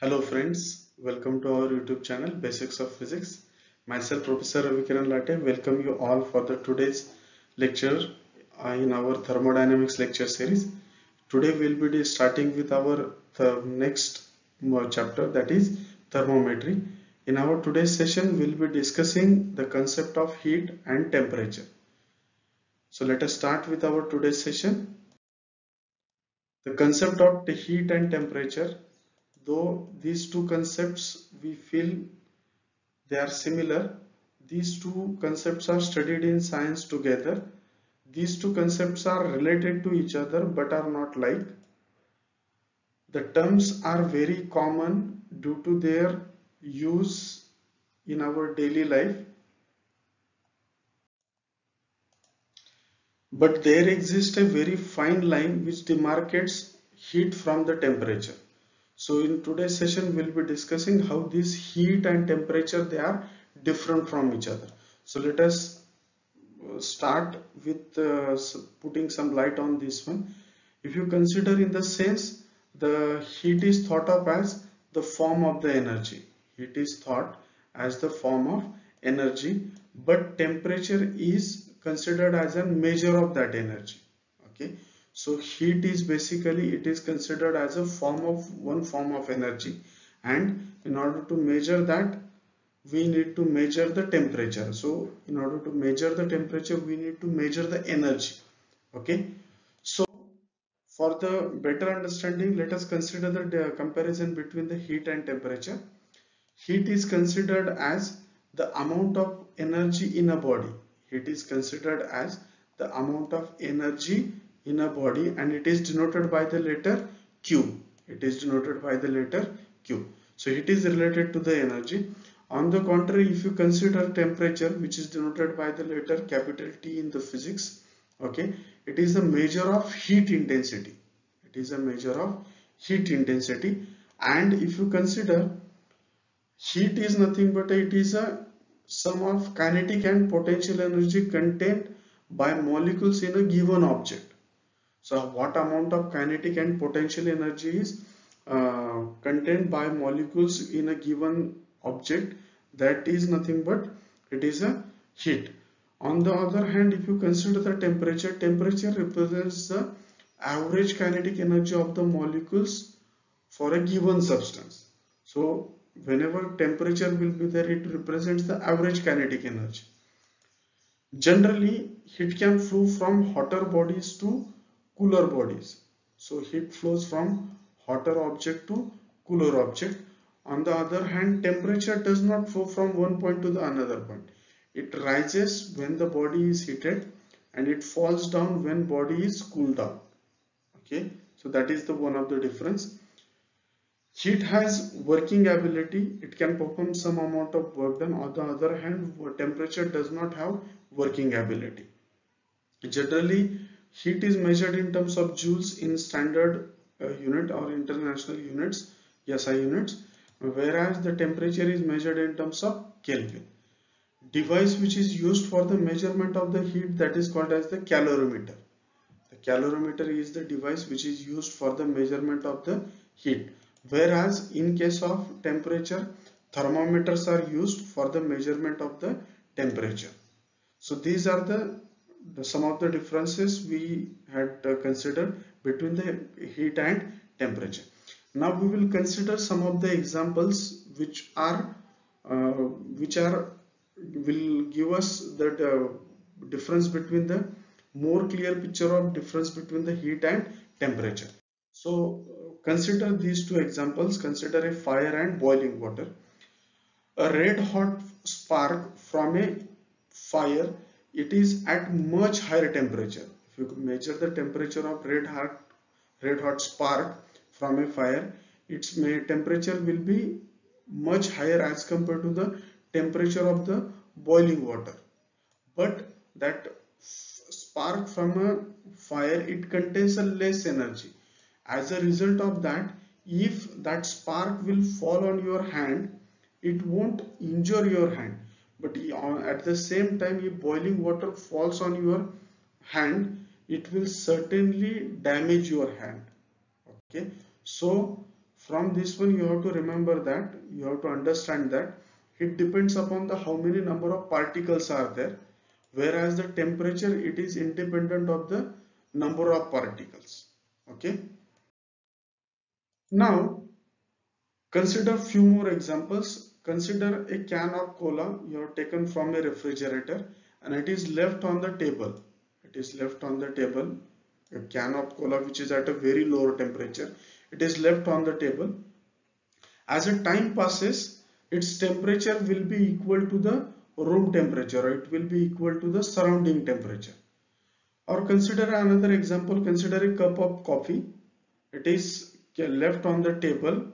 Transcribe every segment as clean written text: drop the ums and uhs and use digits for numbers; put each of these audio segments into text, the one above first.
Hello friends, welcome to our YouTube channel Basics of Physics. Myself Professor Ravikiran Latte welcome you all for the today's lecture in our thermodynamics lecture series. Today we'll be starting with our next chapter, that is thermometry. In our today's session we'll be discussing the concept of heat and temperature. So let us start with our today's session. The concept of the heat and temperature, though these two concepts we feel they are similar. These two concepts are studied in science together. These two concepts are related to each other but are not like. The terms are very common due to their use in our daily life. But there exists a very fine line which demarcates heat from the temperature. So in today's session we'll be discussing how this heat and temperature they are different from each other. So let us start with putting some light on this one. If you consider in the sense, the heat is thought of as the form of the energy. Heat is thought as the form of energy, but temperature is considered as a measure of that energy. Okay, so heat is basically, it is considered as a one form of energy, and in order to measure that we need to measure the temperature. So in order to measure the temperature we need to measure the energy. Okay, so for the better understanding, let us consider the comparison between the heat and temperature. Heat is considered as the amount of energy in a body. Heat is considered as the amount of energy in a body, and it is denoted by the letter Q. It is denoted by the letter Q. So heat is related to the energy. On the contrary, if you consider temperature, which is denoted by the letter capital T in the physics, okay, it is a measure of heat intensity. It is a measure of heat intensity. And if you consider, heat is nothing but it is a sum of kinetic and potential energy contained by molecules in a given object. So what amount of kinetic and potential energy is contained by molecules in a given object, that is nothing but it is a heat. On the other hand, if you consider the temperature, temperature represents the average kinetic energy of the molecules for a given substance. So whenever temperature will be there, it represents the average kinetic energy. Generally, heat can flow from hotter bodies to cooler bodies. So heat flows from hotter object to cooler object. On the other hand, temperature does not flow from one point to the another point. It rises when the body is heated and it falls down when body is cooled down. Okay, so that is the one of the difference. Heat has working ability, it can perform some amount of work done. On the other hand, temperature does not have working ability. Generally, heat is measured in terms of joules in standard unit or international units, SI units, whereas the temperature is measured in terms of Kelvin. Device which is used for the measurement of the heat, that is called as the calorimeter. The calorimeter is the device which is used for the measurement of the heat, whereas in case of temperature, thermometers are used for the measurement of the temperature. So these are some of the differences we had considered between the heat and temperature. Now we will consider some of the examples which will give us the difference between the more clear picture of difference between the heat and temperature. So consider these two examples. Consider a fire and boiling water. A red hot spark from a fire, it is at much higher temperature. If you measure the temperature of red hot spark from a fire, its temperature will be much higher as compared to the temperature of the boiling water. But that spark from a fire, it contains a less energy. As a result of that, if that spark will fall on your hand, it won't injure your hand. But at the same time, if boiling water falls on your hand, it will certainly damage your hand. Okay, so from this one you have to remember that, you have to understand that it depends upon the how many number of particles are there, whereas the temperature it is independent of the number of particles. Okay. Now consider few more examples. Consider a can of cola you have taken from a refrigerator and it is left on the table. It is left on the table. A can of cola which is at a very low temperature. It is left on the table. As the time passes, its temperature will be equal to the room temperature, or it will be equal to the surrounding temperature. Or consider another example. Consider a cup of coffee. It is left on the table,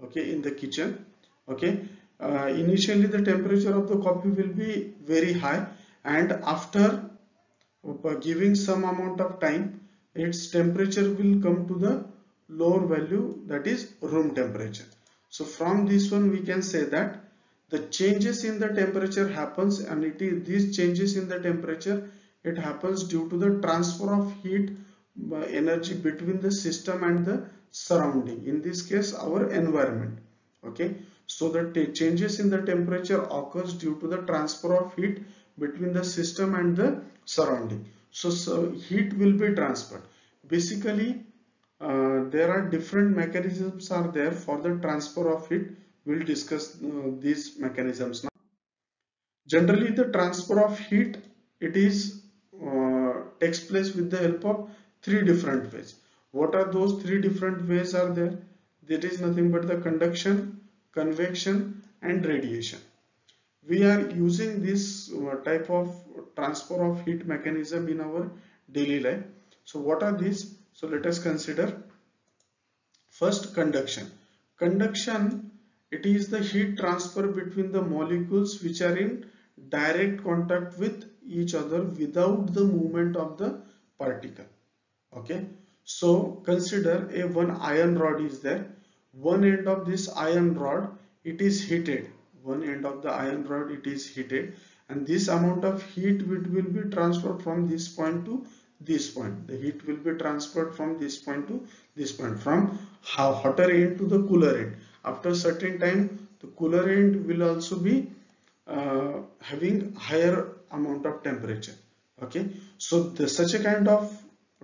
okay, in the kitchen. Okay, initially the temperature of the coffee will be very high, and after giving some amount of time, its temperature will come to the lower value, that is room temperature. So from this one we can say that the changes in the temperature happens, and it is these changes in the temperature, it happens due to the transfer of heat energy between the system and the surrounding, in this case our environment. Okay, so the changes in the temperature occurs due to the transfer of heat between the system and the surrounding. So heat will be transferred. Basically there are different mechanisms are there for the transfer of heat. We'll discuss these mechanisms now. Generally the transfer of heat, it is takes place with the help of three different ways. What are those three different ways are there? That is nothing but the conduction, convection and radiation. We are using this type of transfer of heat mechanism in our daily life. So what are these? So let us consider first conduction. Conduction, it is the heat transfer between the molecules which are in direct contact with each other without the movement of the particle. Okay, so consider a one iron rod is there. One end of this iron rod, it is heated. One end of the iron rod, it is heated, and this amount of heat will be transferred from this point to this point. The heat will be transferred from this point to this point, from hotter end to the cooler end. After certain time, the cooler end will also be having higher amount of temperature. Okay, so such a kind of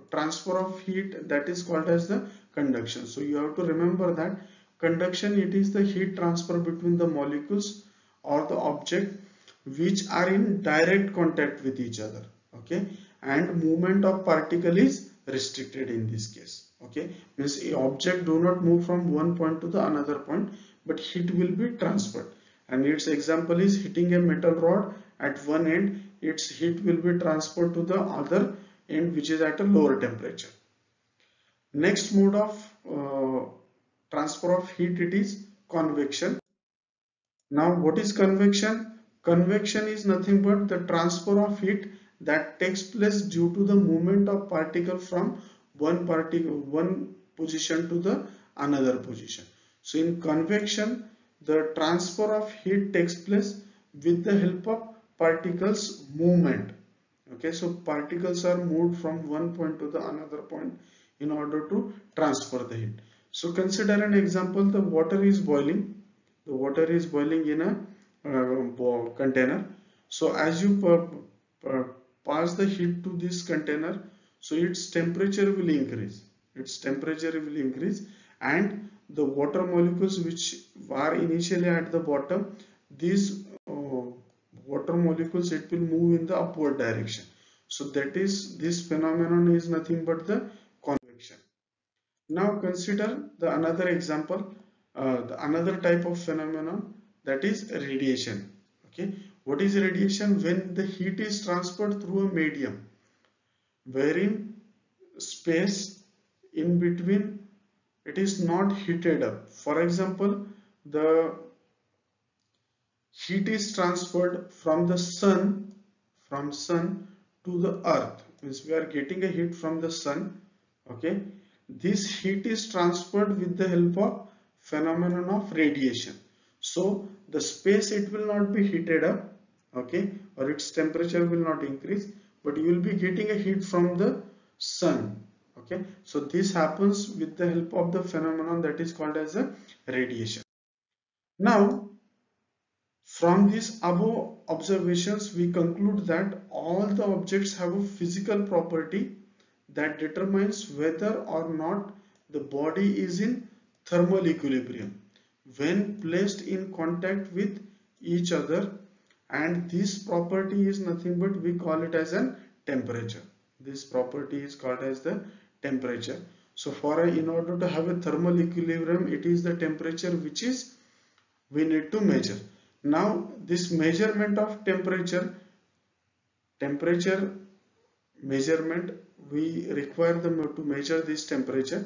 transfer of heat, that is called as the conduction. So you have to remember that conduction, it is the heat transfer between the molecules or the object which are in direct contact with each other. Okay, and movement of particle is restricted in this case. Okay, means a object do not move from one point to the another point, but heat will be transferred. And its example is hitting a metal rod at one end, its heat will be transferred to the other end which is at a lower temperature. Next mode of transfer of heat, it is convection. Now what is convection? Convection is nothing but the transfer of heat that takes place due to the movement of particle from one position to the another position. So in convection, the transfer of heat takes place with the help of particles movement. Okay, so particles are moved from one point to the another point in order to transfer the heat. So consider an example. The water is boiling. The water is boiling in a container. So as you pass the heat to this container, so its temperature will increase. Its temperature will increase, and the water molecules which are initially at the bottom, these water molecules, it will move in the upward direction. So that is, this phenomenon is nothing but the convection. Now consider the another example, another type of phenomenon, that is radiation. Okay, what is radiation? When the heat is transferred through a medium wherein space in between, it is not heated up. For example, the heat is transferred from the sun to the earth, means we are getting a heat from the sun. Okay, this heat is transferred with the help of phenomenon of radiation. So the space, it will not be heated up, okay, or its temperature will not increase, but you will be getting a heat from the sun. Okay, so this happens with the help of the phenomenon that is called as a radiation. Now, from these above observations, we conclude that all the objects have a physical property that determines whether or not the body is in thermal equilibrium when placed in contact with each other, and this property is nothing but we call it as an temperature. This property is called as the temperature. So in order to have a thermal equilibrium, it is the temperature which is we need to measure. Now this measurement of temperature measurement, we require them to measure this temperature.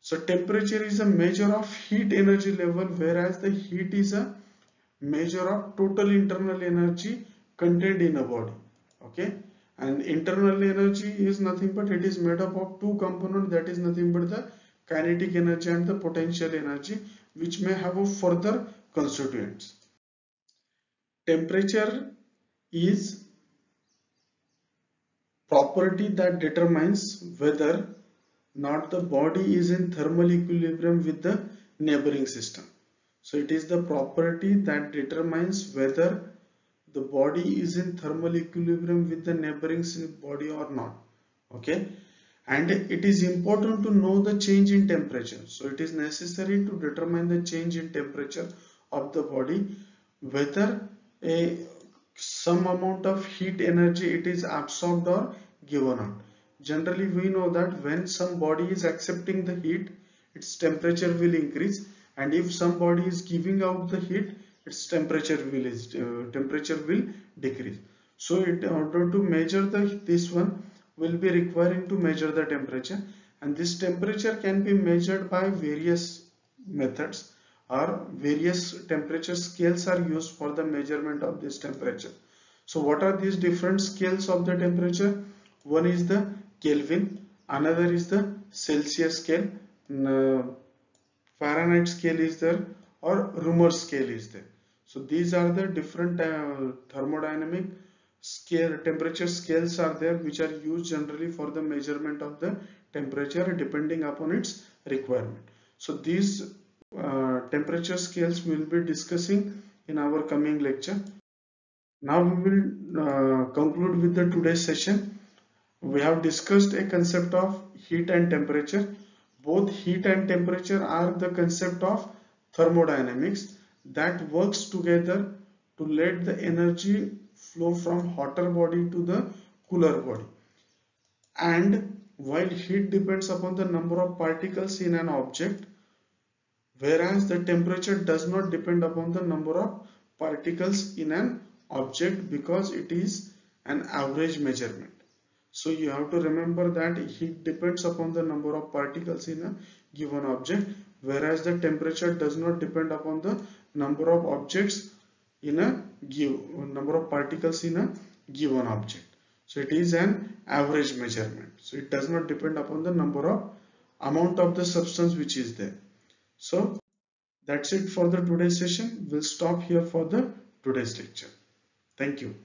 So temperature is a measure of heat energy level, whereas the heat is a measure of total internal energy contained in a body. Okay, and internal energy is nothing but it is made up of two components, that is nothing but the kinetic energy and the potential energy, which may have a further constituents. Temperature is property that determines whether not the body is in thermal equilibrium with the neighboring system. So it is the property that determines whether the body is in thermal equilibrium with the neighboring body or not. Okay, and it is important to know the change in temperature. So it is necessary to determine the change in temperature of the body, whether some amount of heat energy it is absorbed or given out. Generally we know that when some body is accepting the heat, its temperature will increase, and if some body is giving out the heat, its temperature will decrease. So in order to measure this one, will be requiring to measure the temperature, and this temperature can be measured by various methods, or various temperature scales are used for the measurement of this temperature. So what are these different scales of the temperature? One is the Kelvin, another is the Celsius scale, Fahrenheit scale is there, or Reaumur scale is there. So these are the different thermodynamic scale temperature scales are there, which are used generally for the measurement of the temperature depending upon its requirement. So these temperature scales we will be discussing in our coming lecture. Now we will conclude with the today's session. We have discussed a concept of heat and temperature. Both heat and temperature are the concept of thermodynamics that works together to let the energy flow from hotter body to the cooler body. And while heat depends upon the number of particles in an object, whereas the temperature does not depend upon the number of particles in an object, because it is an average measurement. So you have to remember that heat depends upon the number of particles in a given object, whereas the temperature does not depend upon the number of objects in a number of particles in a given object. So it is an average measurement. So it does not depend upon the number of amount of the substance which is there. So that's it for the today's session. We'll stop here for the today's lecture. Thank you.